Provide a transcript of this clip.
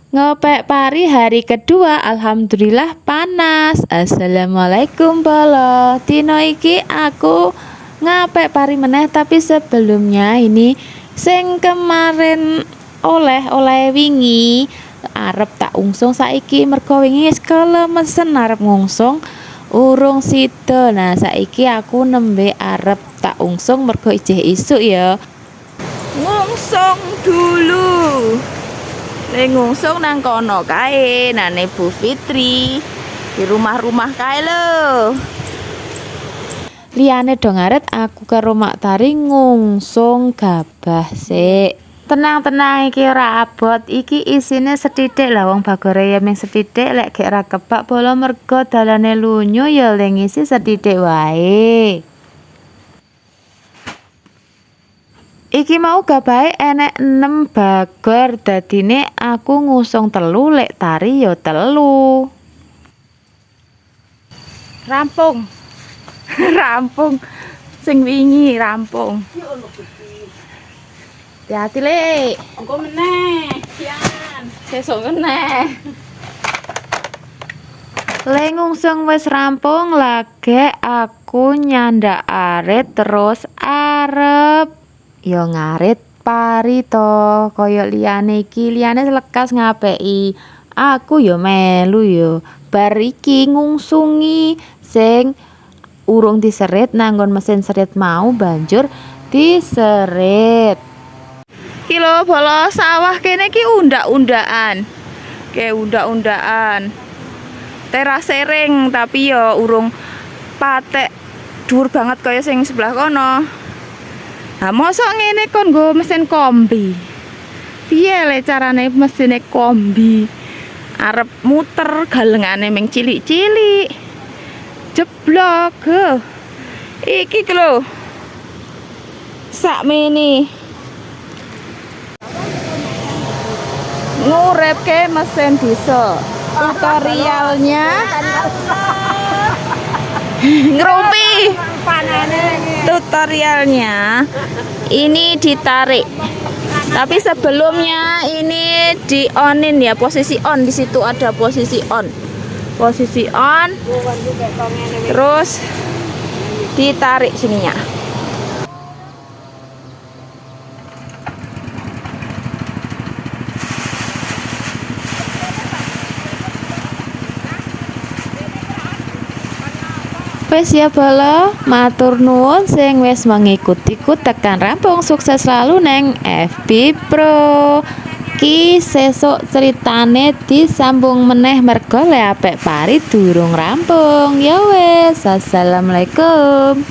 Ngopek pari hari kedua, alhamdulillah panas. Assalamualaikum bolo. Dino iki aku ngapek pari meneh, tapi sebelumnya ini sing kemarin oleh wingi arep tak ungsung saiki, mergo wingi wis kelemesen arep ngungsung urung sida. Nah, saiki aku nembe arep tak ungsung mergo ijeh isuk ya. Ngungsung dulu. Ngungsung nang kono kae nane Bu Fitri di rumah-rumah kae lho. Liyane dong ngaret aku karo Mak Tari ngungsung gabah sik. Tenang-tenang iki ora abot, iki isine sethithik lah wong bagore ya mung sethithik lek gek ra kebak bolo mergo dalane lunyu ya le ngisi sethithik wae. Iki mau gabahe enek 6 bagor, dadine aku ngusung 3 lek Tari ya 3. Rampung. Rampung. Sing wingi rampung. Hati-hati le. Engko meneh, sian. Sesuk meneh. Le ngungsung wis rampung lagi aku nyandak arit terus arep yo ngarit pari to kaya liyane iki, liyane lekas ngapeki. Aku yo melu yo. Bar iki ngungsungi sing urung diserit nanggon mesin serit mau banjur diserit. Iki lho bolo sawah kene iki undak-undakan. Kayak undak-undakan. Terasering tapi yo urung patek dhuwur banget kaya sing sebelah kono. Nah, mosok ngene kon nggo mesin kombi. Piye le carane mesine kombi? Arep muter galengane ming cilik-cilik. Jeblok. Iki lho. Sakmene. Ngurepke mesin diesel. Tutorialnya ngerumpi. Tutorialnya ini ditarik, tapi sebelumnya ini di onin ya, posisi on. Di situ ada posisi on, terus ditarik sininya. Wes ya bolo, matur nuwun sing wis mengikut-ikut tekan rampung, sukses selalu neng FB Pro. Ki sesuk ceritane disambung meneh mergo le apik pari durung rampung. Ya wes, assalamualaikum.